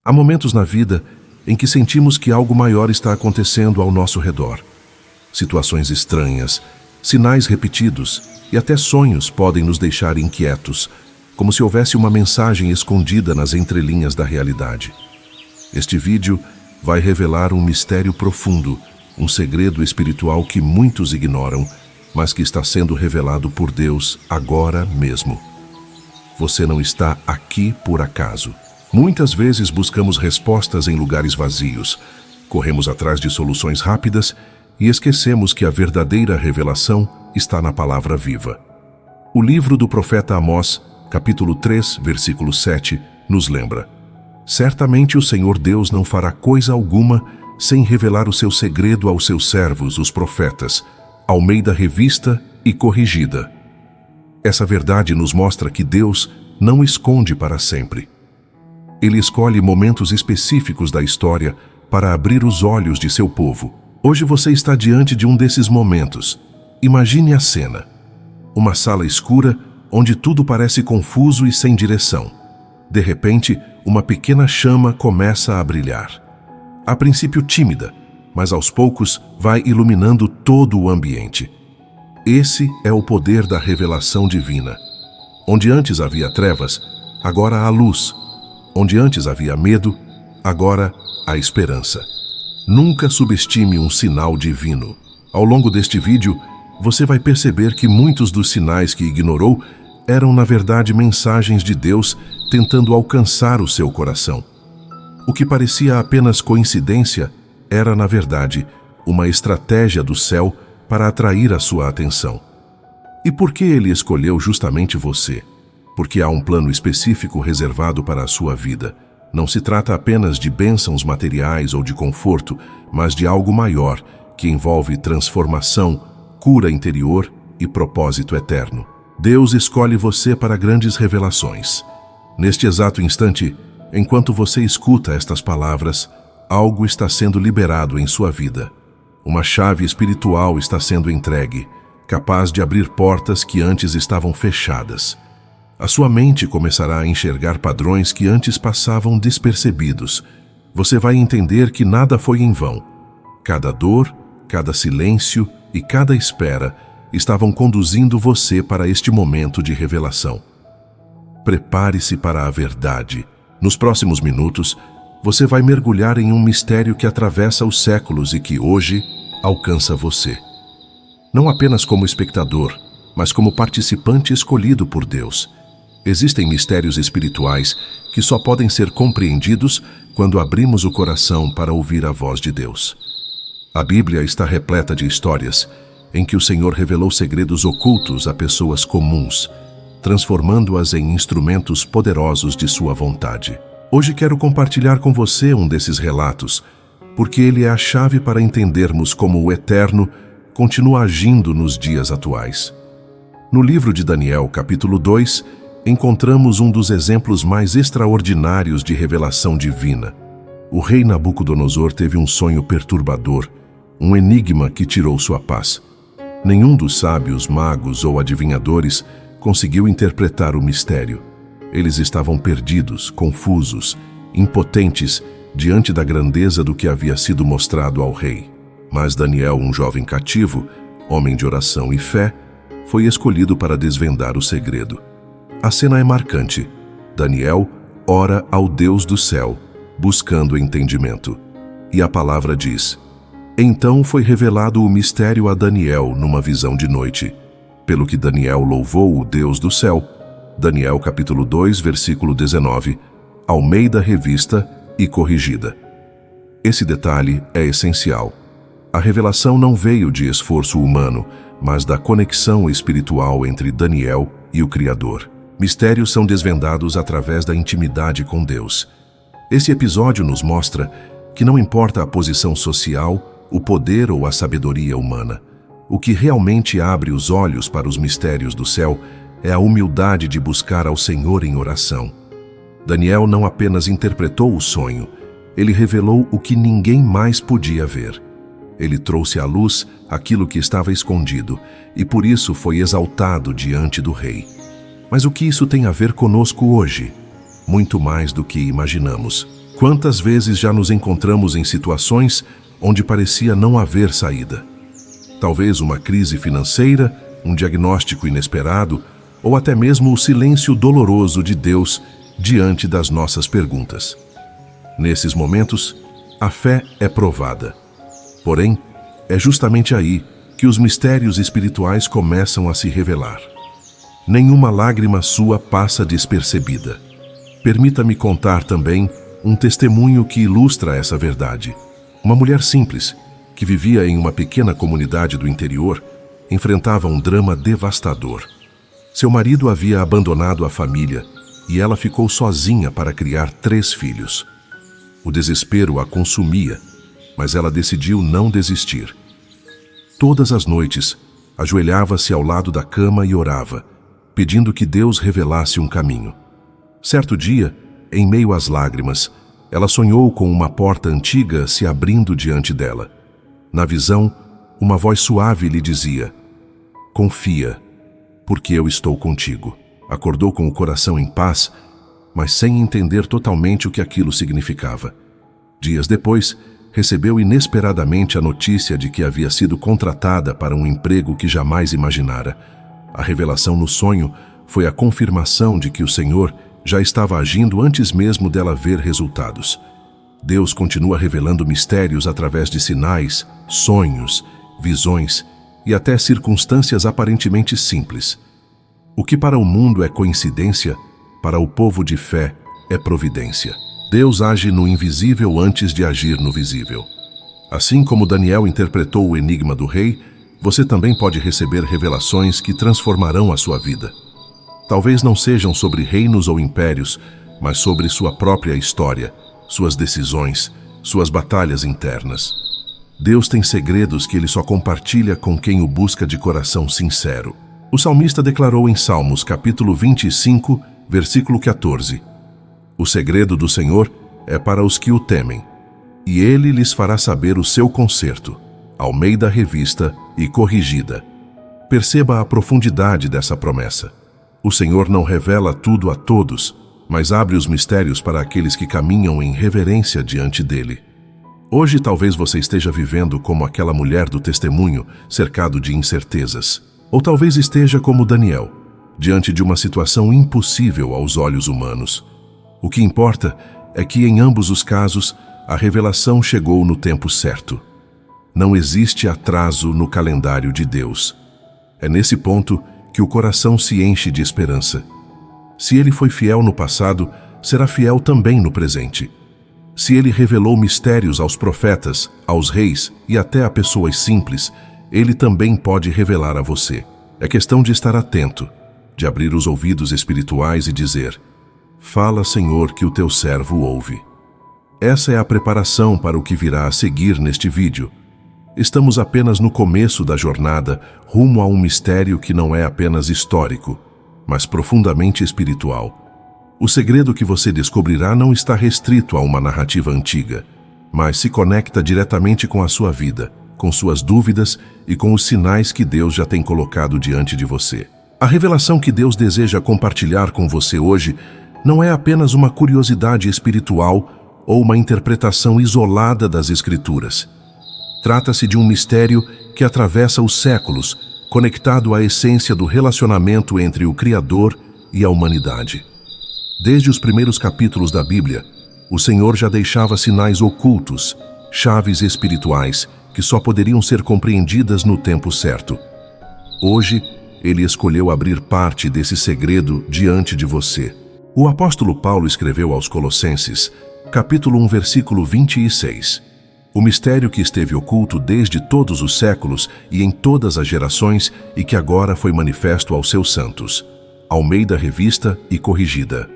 Há momentos na vida em que sentimos que algo maior está acontecendo ao nosso redor. Situações estranhas, sinais repetidos e até sonhos podem nos deixar inquietos, como se houvesse uma mensagem escondida nas entrelinhas da realidade. Este vídeo vai revelar um mistério profundo, um segredo espiritual que muitos ignoram, mas que está sendo revelado por Deus agora mesmo. Você não está aqui por acaso. Muitas vezes buscamos respostas em lugares vazios, corremos atrás de soluções rápidas e esquecemos que a verdadeira revelação está na palavra viva. O livro do profeta Amós, capítulo 3, versículo 7, nos lembra: certamente o Senhor Deus não fará coisa alguma sem revelar o seu segredo aos seus servos, os profetas, Almeida Revista e Corrigida. Essa verdade nos mostra que Deus não esconde para sempre. Ele escolhe momentos específicos da história para abrir os olhos de seu povo. Hoje você está diante de um desses momentos. Imagine a cena. Uma sala escura onde tudo parece confuso e sem direção. De repente, uma pequena chama começa a brilhar. A princípio tímida, mas aos poucos vai iluminando todo o ambiente. Esse é o poder da revelação divina. Onde antes havia trevas, agora há luz. Onde antes havia medo, agora há esperança. Nunca subestime um sinal divino. Ao longo deste vídeo, você vai perceber que muitos dos sinais que ignorou eram, na verdade, mensagens de Deus tentando alcançar o seu coração. O que parecia apenas coincidência era, na verdade, uma estratégia do céu para atrair a sua atenção. E por que ele escolheu justamente você? Porque há um plano específico reservado para a sua vida. Não se trata apenas de bênçãos materiais ou de conforto, mas de algo maior, que envolve transformação, cura interior e propósito eterno. Deus escolhe você para grandes revelações. Neste exato instante, enquanto você escuta estas palavras, algo está sendo liberado em sua vida. Uma chave espiritual está sendo entregue, capaz de abrir portas que antes estavam fechadas. A sua mente começará a enxergar padrões que antes passavam despercebidos. Você vai entender que nada foi em vão. Cada dor, cada silêncio e cada espera estavam conduzindo você para este momento de revelação. Prepare-se para a verdade. Nos próximos minutos, você vai mergulhar em um mistério que atravessa os séculos e que hoje alcança você. Não apenas como espectador, mas como participante escolhido por Deus. Existem mistérios espirituais que só podem ser compreendidos quando abrimos o coração para ouvir a voz de Deus. A Bíblia está repleta de histórias em que o Senhor revelou segredos ocultos a pessoas comuns, transformando-as em instrumentos poderosos de sua vontade. Hoje quero compartilhar com você um desses relatos, porque ele é a chave para entendermos como o Eterno continua agindo nos dias atuais. No livro de Daniel, capítulo 2, encontramos um dos exemplos mais extraordinários de revelação divina. O rei Nabucodonosor teve um sonho perturbador, um enigma que tirou sua paz. Nenhum dos sábios, magos ou adivinhadores conseguiu interpretar o mistério. Eles estavam perdidos, confusos, impotentes diante da grandeza do que havia sido mostrado ao rei. Mas Daniel, um jovem cativo, homem de oração e fé, foi escolhido para desvendar o segredo. A cena é marcante. Daniel ora ao Deus do céu, buscando entendimento. E a palavra diz: então foi revelado o mistério a Daniel numa visão de noite, pelo que Daniel louvou o Deus do céu. Daniel capítulo 2, versículo 19, Almeida Revista e Corrigida. Esse detalhe é essencial. A revelação não veio de esforço humano, mas da conexão espiritual entre Daniel e o Criador. Mistérios são desvendados através da intimidade com Deus. Esse episódio nos mostra que não importa a posição social, o poder ou a sabedoria humana. O que realmente abre os olhos para os mistérios do céu é a humildade de buscar ao Senhor em oração. Daniel não apenas interpretou o sonho, ele revelou o que ninguém mais podia ver. Ele trouxe à luz aquilo que estava escondido e por isso foi exaltado diante do rei. Mas o que isso tem a ver conosco hoje? Muito mais do que imaginamos. Quantas vezes já nos encontramos em situações onde parecia não haver saída? Talvez uma crise financeira, um diagnóstico inesperado, ou até mesmo o silêncio doloroso de Deus diante das nossas perguntas. Nesses momentos, a fé é provada. Porém, é justamente aí que os mistérios espirituais começam a se revelar. Nenhuma lágrima sua passa despercebida. Permita-me contar também um testemunho que ilustra essa verdade. Uma mulher simples, que vivia em uma pequena comunidade do interior, enfrentava um drama devastador. Seu marido havia abandonado a família e ela ficou sozinha para criar 3 filhos. O desespero a consumia, mas ela decidiu não desistir. Todas as noites, ajoelhava-se ao lado da cama e orava, pedindo que Deus revelasse um caminho. Certo dia, em meio às lágrimas, ela sonhou com uma porta antiga se abrindo diante dela. Na visão, uma voz suave lhe dizia: "Confia, porque eu estou contigo." Acordou com o coração em paz, mas sem entender totalmente o que aquilo significava. Dias depois, recebeu inesperadamente a notícia de que havia sido contratada para um emprego que jamais imaginara. A revelação no sonho foi a confirmação de que o Senhor já estava agindo antes mesmo dela ver resultados. Deus continua revelando mistérios através de sinais, sonhos, visões e até circunstâncias aparentemente simples. O que para o mundo é coincidência, para o povo de fé é providência. Deus age no invisível antes de agir no visível. Assim como Daniel interpretou o enigma do rei, você também pode receber revelações que transformarão a sua vida. Talvez não sejam sobre reinos ou impérios, mas sobre sua própria história, suas decisões, suas batalhas internas. Deus tem segredos que Ele só compartilha com quem o busca de coração sincero. O salmista declarou em Salmos, capítulo 25, versículo 14: "O segredo do Senhor é para os que o temem, e Ele lhes fará saber o seu conserto." Almeida Revista e Corrigida. Perceba a profundidade dessa promessa. O Senhor não revela tudo a todos, mas abre os mistérios para aqueles que caminham em reverência diante dele. Hoje talvez você esteja vivendo como aquela mulher do testemunho, cercado de incertezas. Ou talvez esteja como Daniel, diante de uma situação impossível aos olhos humanos. O que importa é que em ambos os casos, a revelação chegou no tempo certo. Não existe atraso no calendário de Deus. É nesse ponto que o coração se enche de esperança. Se Ele foi fiel no passado, será fiel também no presente. Se Ele revelou mistérios aos profetas, aos reis e até a pessoas simples, Ele também pode revelar a você. É questão de estar atento, de abrir os ouvidos espirituais e dizer: "Fala, Senhor, que o teu servo ouve." Essa é a preparação para o que virá a seguir neste vídeo. Estamos apenas no começo da jornada rumo a um mistério que não é apenas histórico, mas profundamente espiritual. O segredo que você descobrirá não está restrito a uma narrativa antiga, mas se conecta diretamente com a sua vida, com suas dúvidas e com os sinais que Deus já tem colocado diante de você. A revelação que Deus deseja compartilhar com você hoje não é apenas uma curiosidade espiritual ou uma interpretação isolada das Escrituras. Trata-se de um mistério que atravessa os séculos, conectado à essência do relacionamento entre o Criador e a humanidade. Desde os primeiros capítulos da Bíblia, o Senhor já deixava sinais ocultos, chaves espirituais, que só poderiam ser compreendidas no tempo certo. Hoje, Ele escolheu abrir parte desse segredo diante de você. O apóstolo Paulo escreveu aos Colossenses, capítulo 1, versículo 26. O mistério que esteve oculto desde todos os séculos e em todas as gerações e que agora foi manifesto aos seus santos. Almeida Revista e Corrigida.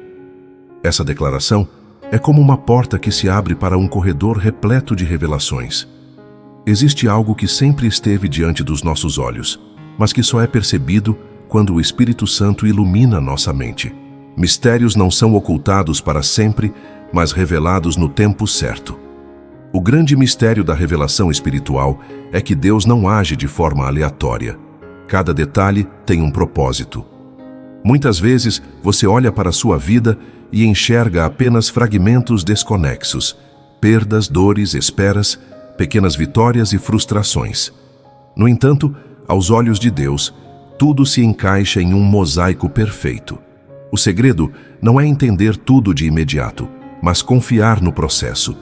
Essa declaração é como uma porta que se abre para um corredor repleto de revelações. Existe algo que sempre esteve diante dos nossos olhos, mas que só é percebido quando o Espírito Santo ilumina nossa mente. Mistérios não são ocultados para sempre, mas revelados no tempo certo. O grande mistério da revelação espiritual é que Deus não age de forma aleatória. Cada detalhe tem um propósito. Muitas vezes, você olha para a sua vida e enxerga apenas fragmentos desconexos, perdas, dores, esperas, pequenas vitórias e frustrações. No entanto, aos olhos de Deus, tudo se encaixa em um mosaico perfeito. O segredo não é entender tudo de imediato, mas confiar no processo.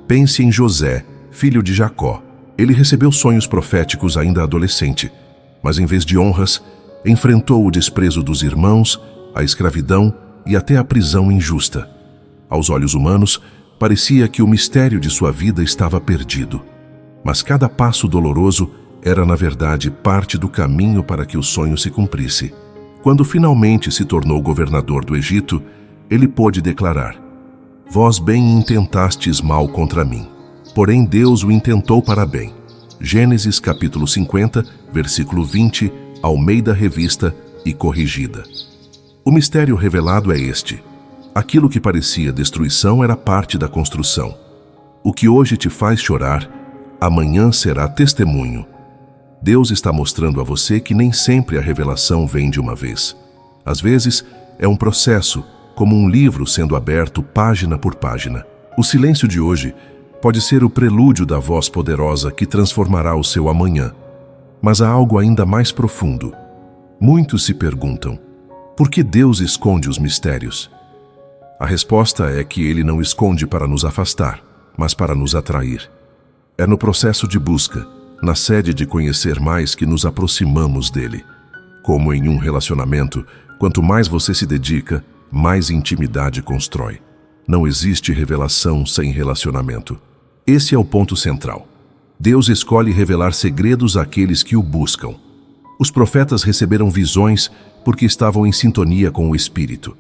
Pense em José, filho de Jacó. Ele recebeu sonhos proféticos ainda adolescente, mas em vez de honras, enfrentou o desprezo dos irmãos, a escravidão e até a prisão injusta. Aos olhos humanos, parecia que o mistério de sua vida estava perdido. Mas cada passo doloroso era, na verdade, parte do caminho para que o sonho se cumprisse. Quando finalmente se tornou governador do Egito, ele pôde declarar: "Vós bem intentastes mal contra mim, porém Deus o intentou para bem." Gênesis capítulo 50, versículo 20, Almeida Revista e Corrigida. O mistério revelado é este: aquilo que parecia destruição era parte da construção. O que hoje te faz chorar, amanhã será testemunho. Deus está mostrando a você que nem sempre a revelação vem de uma vez. Às vezes, é um processo, como um livro sendo aberto página por página. O silêncio de hoje pode ser o prelúdio da voz poderosa que transformará o seu amanhã. Mas há algo ainda mais profundo. Muitos se perguntam: por que Deus esconde os mistérios? A resposta é que Ele não esconde para nos afastar, mas para nos atrair. É no processo de busca, na sede de conhecer mais, que nos aproximamos dele. Como em um relacionamento, quanto mais você se dedica, mais intimidade constrói. Não existe revelação sem relacionamento. Esse é o ponto central. Deus escolhe revelar segredos àqueles que o buscam. Os profetas receberam visões porque estavam em sintonia com o Espírito.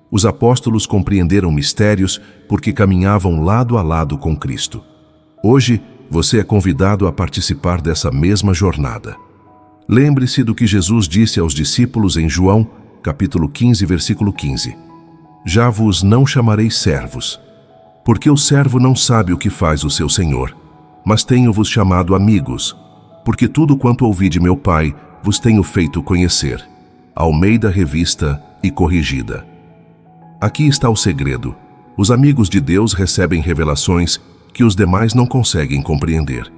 Os apóstolos compreenderam mistérios porque caminhavam lado a lado com Cristo. Hoje, você é convidado a participar dessa mesma jornada. Lembre-se do que Jesus disse aos discípulos em João, capítulo 15, versículo 15. Já vos não chamarei servos, porque o servo não sabe o que faz o seu senhor, mas tenho-vos chamado amigos, porque tudo quanto ouvi de meu Pai vos tenho feito conhecer. Almeida Revista e Corrigida. Aqui está o segredo. Os amigos de Deus recebem revelações que os demais não conseguem compreender.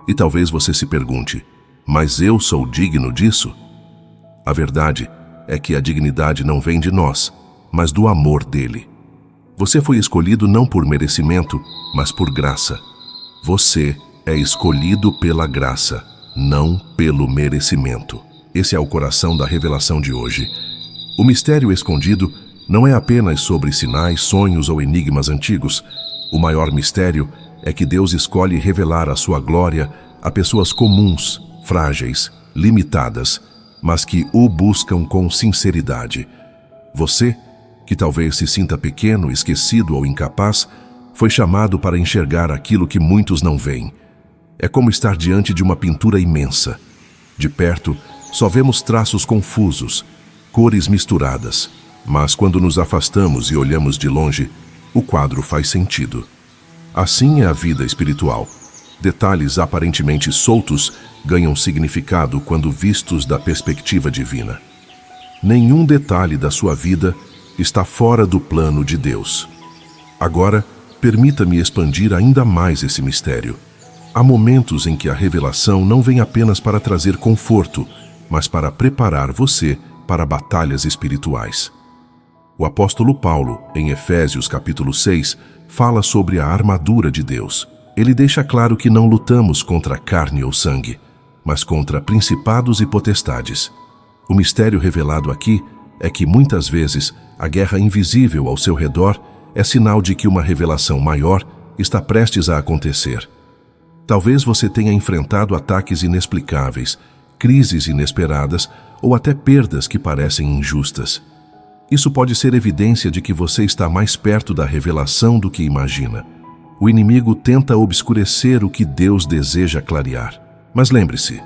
E talvez você se pergunte: mas eu sou digno disso? A verdade é que a dignidade não vem de nós, mas do amor dele. Você foi escolhido não por merecimento, mas por graça. Você é escolhido pela graça, não pelo merecimento. Esse é o coração da revelação de hoje. O mistério escondido não é apenas sobre sinais, sonhos ou enigmas antigos. O maior mistério é que Deus escolhe revelar a sua glória a pessoas comuns, frágeis, limitadas, mas que o buscam com sinceridade. Você, que talvez se sinta pequeno, esquecido ou incapaz, foi chamado para enxergar aquilo que muitos não veem. É como estar diante de uma pintura imensa. De perto, só vemos traços confusos, cores misturadas, mas quando nos afastamos e olhamos de longe, o quadro faz sentido. Assim é a vida espiritual. Detalhes aparentemente soltos ganham significado quando vistos da perspectiva divina. Nenhum detalhe da sua vida está fora do plano de Deus. Agora, permita-me expandir ainda mais esse mistério. Há momentos em que a revelação não vem apenas para trazer conforto, mas para preparar você para batalhas espirituais. O apóstolo Paulo, em Efésios capítulo 6, fala sobre a armadura de Deus. Ele deixa claro que não lutamos contra carne ou sangue, mas contra principados e potestades. O mistério revelado aqui é que muitas vezes a guerra invisível ao seu redor é sinal de que uma revelação maior está prestes a acontecer. Talvez você tenha enfrentado ataques inexplicáveis, crises inesperadas ou até perdas que parecem injustas. Isso pode ser evidência de que você está mais perto da revelação do que imagina. O inimigo tenta obscurecer o que Deus deseja clarear. Mas lembre-se,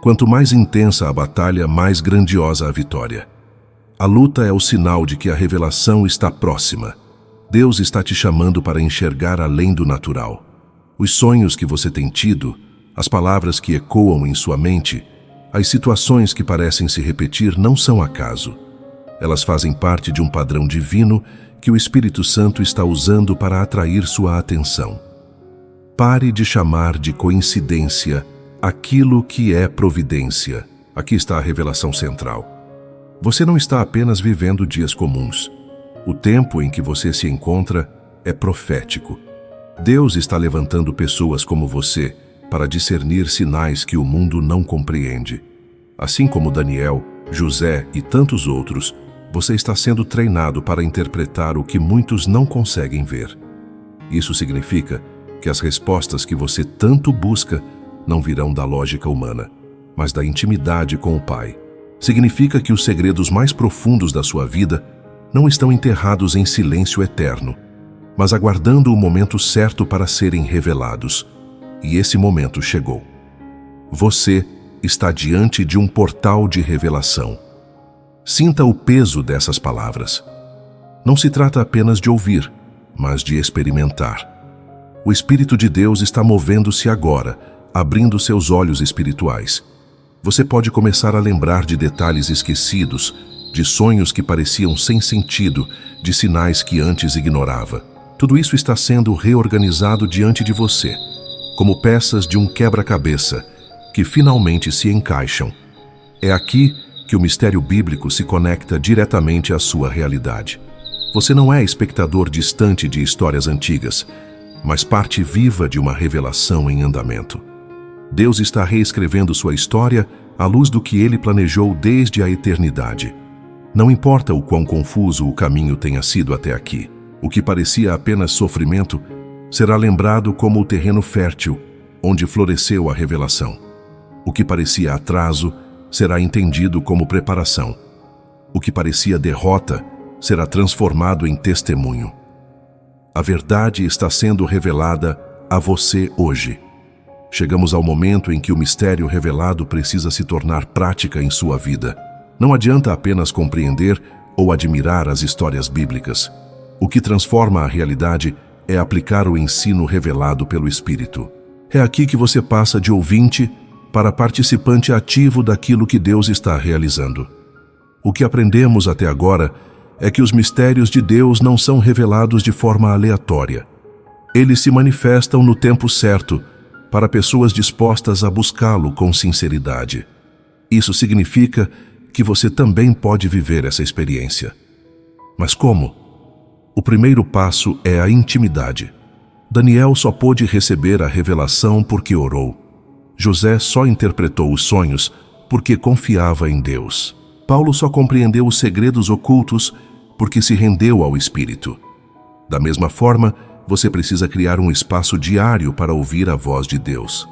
quanto mais intensa a batalha, mais grandiosa a vitória. A luta é o sinal de que a revelação está próxima. Deus está te chamando para enxergar além do natural. Os sonhos que você tem tido, as palavras que ecoam em sua mente, as situações que parecem se repetir não são acaso. Elas fazem parte de um padrão divino que o Espírito Santo está usando para atrair sua atenção. Pare de chamar de coincidência aquilo que é providência. Aqui está a revelação central. Você não está apenas vivendo dias comuns. O tempo em que você se encontra é profético. Deus está levantando pessoas como você para discernir sinais que o mundo não compreende. Assim como Daniel, José e tantos outros, você está sendo treinado para interpretar o que muitos não conseguem ver. Isso significa que as respostas que você tanto busca não virão da lógica humana, mas da intimidade com o Pai. Significa que os segredos mais profundos da sua vida não estão enterrados em silêncio eterno, mas aguardando o momento certo para serem revelados. E esse momento chegou. Você está diante de um portal de revelação. Sinta o peso dessas palavras. Não se trata apenas de ouvir, mas de experimentar. O Espírito de Deus está movendo-se agora, abrindo seus olhos espirituais. Você pode começar a lembrar de detalhes esquecidos, de sonhos que pareciam sem sentido, de sinais que antes ignorava. Tudo isso está sendo reorganizado diante de você, como peças de um quebra-cabeça, que finalmente se encaixam. É aqui que o mistério bíblico se conecta diretamente à sua realidade. Você não é espectador distante de histórias antigas, mas parte viva de uma revelação em andamento. Deus está reescrevendo sua história à luz do que Ele planejou desde a eternidade. Não importa o quão confuso o caminho tenha sido até aqui, o que parecia apenas sofrimento será lembrado como o terreno fértil onde floresceu a revelação. O que parecia atraso será entendido como preparação. O que parecia derrota será transformado em testemunho. A verdade está sendo revelada a você hoje. Chegamos ao momento em que o mistério revelado precisa se tornar prática em sua vida. Não adianta apenas compreender ou admirar as histórias bíblicas. O que transforma a realidade é aplicar o ensino revelado pelo Espírito. É aqui que você passa de ouvinte para participante ativo daquilo que Deus está realizando. O que aprendemos até agora é que os mistérios de Deus não são revelados de forma aleatória. Eles se manifestam no tempo certo para pessoas dispostas a buscá-lo com sinceridade. Isso significa que você também pode viver essa experiência. Mas como? O primeiro passo é a intimidade. Daniel só pôde receber a revelação porque orou. José só interpretou os sonhos porque confiava em Deus. Paulo só compreendeu os segredos ocultos porque se rendeu ao Espírito. Da mesma forma, você precisa criar um espaço diário para ouvir a voz de Deus.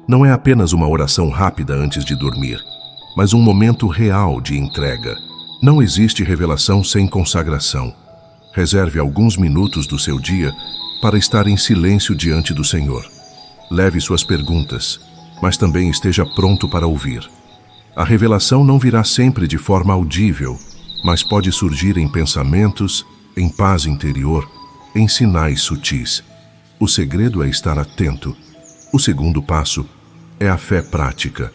Não é apenas uma oração rápida antes de dormir, mas um momento real de entrega. Não existe revelação sem consagração. Reserve alguns minutos do seu dia para estar em silêncio diante do Senhor. Leve suas perguntas, mas também esteja pronto para ouvir. A revelação não virá sempre de forma audível, mas pode surgir em pensamentos, em paz interior, em sinais sutis. O segredo é estar atento. O segundo passo é a fé prática.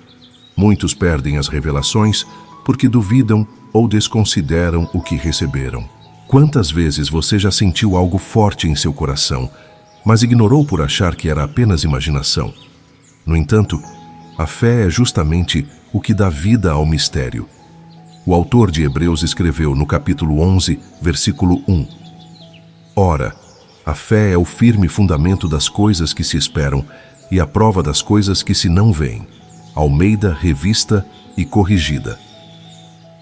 Muitos perdem as revelações porque duvidam ou desconsideram o que receberam. Quantas vezes você já sentiu algo forte em seu coração, mas ignorou por achar que era apenas imaginação? No entanto, a fé é justamente o que dá vida ao mistério. O autor de Hebreus escreveu no capítulo 11, versículo 1. Ora, a fé é o firme fundamento das coisas que se esperam e a prova das coisas que se não veem. Almeida, revista e corrigida.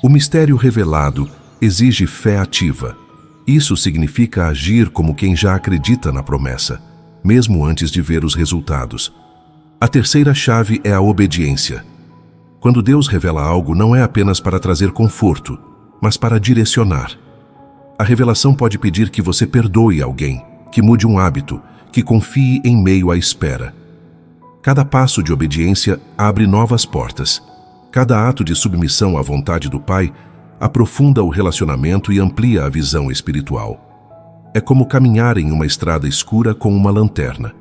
O mistério revelado exige fé ativa. Isso significa agir como quem já acredita na promessa, mesmo antes de ver os resultados. A terceira chave é a obediência. Quando Deus revela algo, não é apenas para trazer conforto, mas para direcionar. A revelação pode pedir que você perdoe alguém, que mude um hábito, que confie em meio à espera. Cada passo de obediência abre novas portas. Cada ato de submissão à vontade do Pai aprofunda o relacionamento e amplia a visão espiritual. É como caminhar em uma estrada escura com uma lanterna.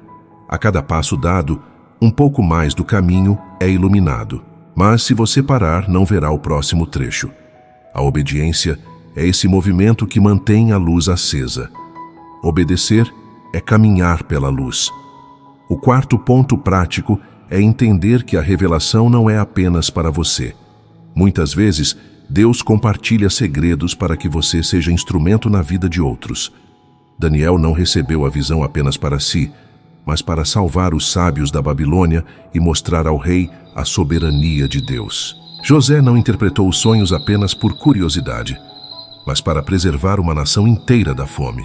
A cada passo dado, um pouco mais do caminho é iluminado. Mas se você parar, não verá o próximo trecho. A obediência é esse movimento que mantém a luz acesa. Obedecer é caminhar pela luz. O quarto ponto prático é entender que a revelação não é apenas para você. Muitas vezes, Deus compartilha segredos para que você seja instrumento na vida de outros. Daniel não recebeu a visão apenas para si, mas para salvar os sábios da Babilônia e mostrar ao rei a soberania de Deus. José não interpretou os sonhos apenas por curiosidade, mas para preservar uma nação inteira da fome.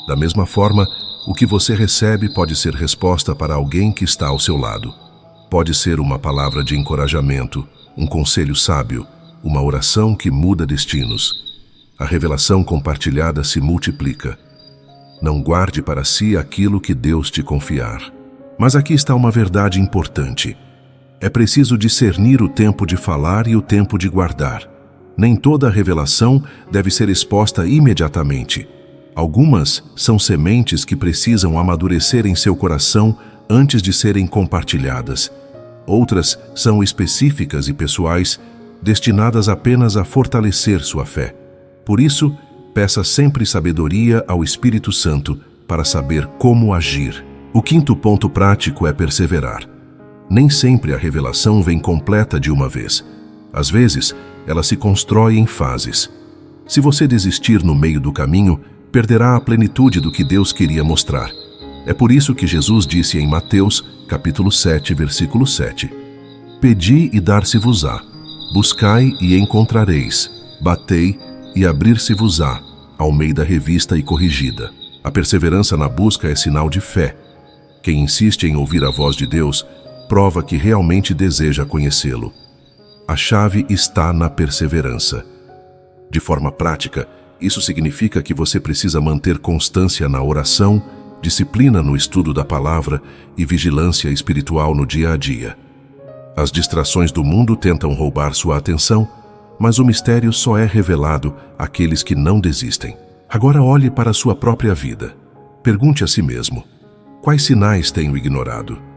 Da mesma forma, o que você recebe pode ser resposta para alguém que está ao seu lado. Pode ser uma palavra de encorajamento, um conselho sábio, uma oração que muda destinos. A revelação compartilhada se multiplica. Não guarde para si aquilo que Deus te confiar. Mas aqui está uma verdade importante. É preciso discernir o tempo de falar e o tempo de guardar. Nem toda revelação deve ser exposta imediatamente. Algumas são sementes que precisam amadurecer em seu coração antes de serem compartilhadas. Outras são específicas e pessoais, destinadas apenas a fortalecer sua fé. Por isso, peça sempre sabedoria ao Espírito Santo para saber como agir. O quinto ponto prático é perseverar. Nem sempre a revelação vem completa de uma vez. Às vezes, ela se constrói em fases. Se você desistir no meio do caminho, perderá a plenitude do que Deus queria mostrar. É por isso que Jesus disse em Mateus, capítulo 7, versículo 7: Pedi e dar-se-vos-á, buscai e encontrareis, batei e abrir-se-vos-á. Almeida Revista e Corrigida. A perseverança na busca é sinal de fé. Quem insiste em ouvir a voz de Deus, prova que realmente deseja conhecê-lo. A chave está na perseverança. De forma prática, isso significa que você precisa manter constância na oração, disciplina no estudo da palavra e vigilância espiritual no dia a dia. As distrações do mundo tentam roubar sua atenção, mas o mistério só é revelado àqueles que não desistem. Agora olhe para a sua própria vida. Pergunte a si mesmo: quais sinais tenho ignorado?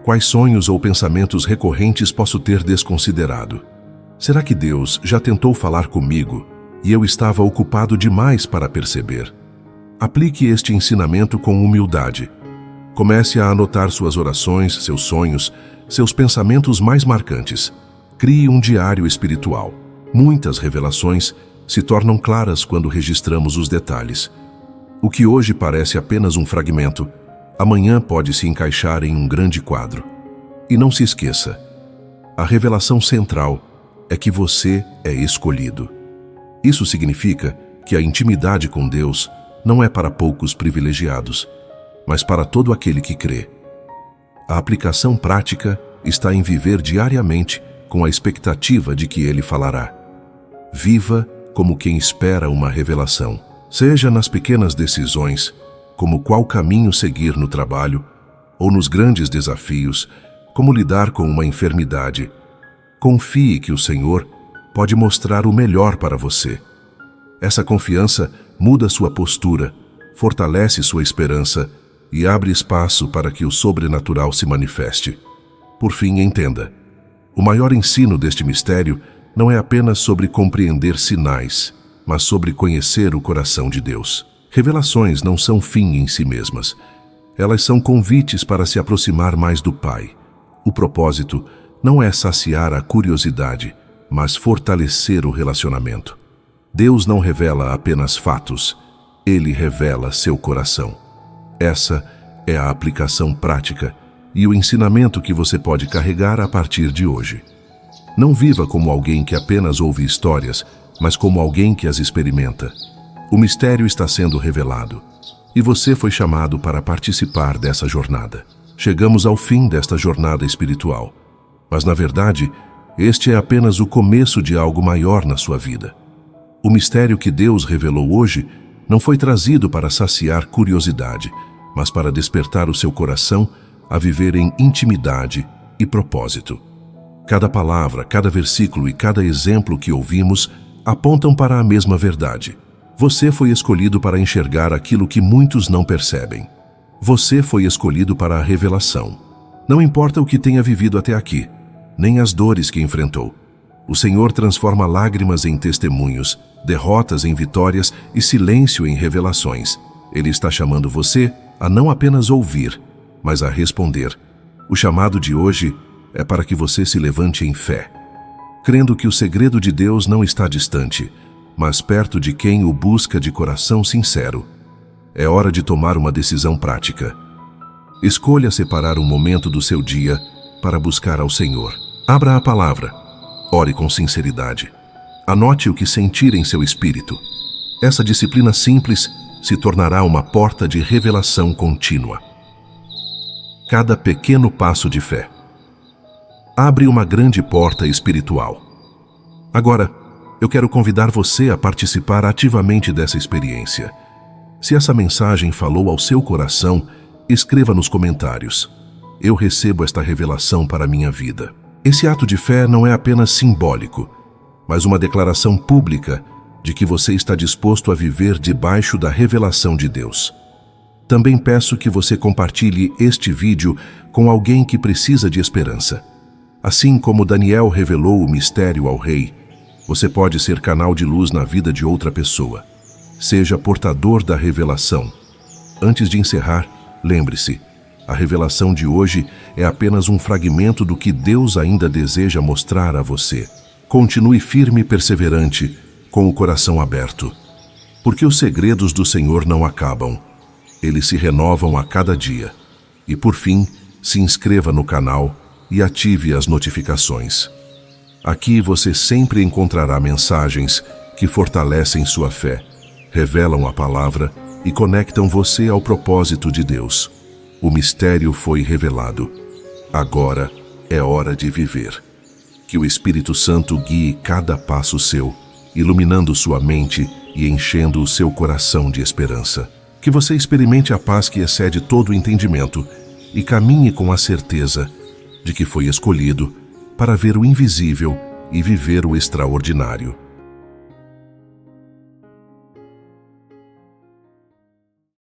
Quais sonhos ou pensamentos recorrentes posso ter desconsiderado? Será que Deus já tentou falar comigo e eu estava ocupado demais para perceber? Aplique este ensinamento com humildade. Comece a anotar suas orações, seus sonhos, seus pensamentos mais marcantes. Crie um diário espiritual. Muitas revelações se tornam claras quando registramos os detalhes. O que hoje parece apenas um fragmento, amanhã pode se encaixar em um grande quadro. E não se esqueça, a revelação central é que você é escolhido. Isso significa que a intimidade com Deus não é para poucos privilegiados, mas para todo aquele que crê. A aplicação prática está em viver diariamente com a expectativa de que Ele falará. Viva como quem espera uma revelação, seja nas pequenas decisões, como qual caminho seguir no trabalho, ou nos grandes desafios, como lidar com uma enfermidade. Confie que o Senhor pode mostrar o melhor para você. Essa confiança muda sua postura, fortalece sua esperança e abre espaço para que o sobrenatural se manifeste. Por fim, entenda: o maior ensino deste mistério não é apenas sobre compreender sinais, mas sobre conhecer o coração de Deus. Revelações não são fim em si mesmas. Elas são convites para se aproximar mais do Pai. O propósito não é saciar a curiosidade, mas fortalecer o relacionamento. Deus não revela apenas fatos, Ele revela seu coração. Essa é a aplicação prática e o ensinamento que você pode carregar a partir de hoje. Não viva como alguém que apenas ouve histórias, mas como alguém que as experimenta. O mistério está sendo revelado, e você foi chamado para participar dessa jornada. Chegamos ao fim desta jornada espiritual, mas na verdade, este é apenas o começo de algo maior na sua vida. O mistério que Deus revelou hoje não foi trazido para saciar curiosidade, mas para despertar o seu coração a viver em intimidade e propósito. Cada palavra, cada versículo e cada exemplo que ouvimos apontam para a mesma verdade. Você foi escolhido para enxergar aquilo que muitos não percebem. Você foi escolhido para a revelação. Não importa o que tenha vivido até aqui, nem as dores que enfrentou. O Senhor transforma lágrimas em testemunhos, derrotas em vitórias e silêncio em revelações. Ele está chamando você a não apenas ouvir, mas a responder. O chamado de hoje é para que você se levante em fé, crendo que o segredo de Deus não está distante, mas perto de quem o busca de coração sincero. É hora de tomar uma decisão prática. Escolha separar um momento do seu dia para buscar ao Senhor. Abra a palavra. Ore com sinceridade. Anote o que sentir em seu espírito. Essa disciplina simples se tornará uma porta de revelação contínua. Cada pequeno passo de fé abre uma grande porta espiritual. Agora, eu quero convidar você a participar ativamente dessa experiência. Se essa mensagem falou ao seu coração, escreva nos comentários: eu recebo esta revelação para a minha vida. Esse ato de fé não é apenas simbólico, mas uma declaração pública de que você está disposto a viver debaixo da revelação de Deus. Também peço que você compartilhe este vídeo com alguém que precisa de esperança. Assim como Daniel revelou o mistério ao rei, você pode ser canal de luz na vida de outra pessoa. Seja portador da revelação. Antes de encerrar, lembre-se, a revelação de hoje é apenas um fragmento do que Deus ainda deseja mostrar a você. Continue firme e perseverante, com o coração aberto, porque os segredos do Senhor não acabam. Eles se renovam a cada dia. E por fim, se inscreva no canal e ative as notificações. Aqui você sempre encontrará mensagens que fortalecem sua fé, revelam a palavra e conectam você ao propósito de Deus. O mistério foi revelado. Agora é hora de viver. Que o Espírito Santo guie cada passo seu, iluminando sua mente e enchendo o seu coração de esperança. Que você experimente a paz que excede todo o entendimento e caminhe com a certeza de que foi escolhido para ver o invisível e viver o extraordinário.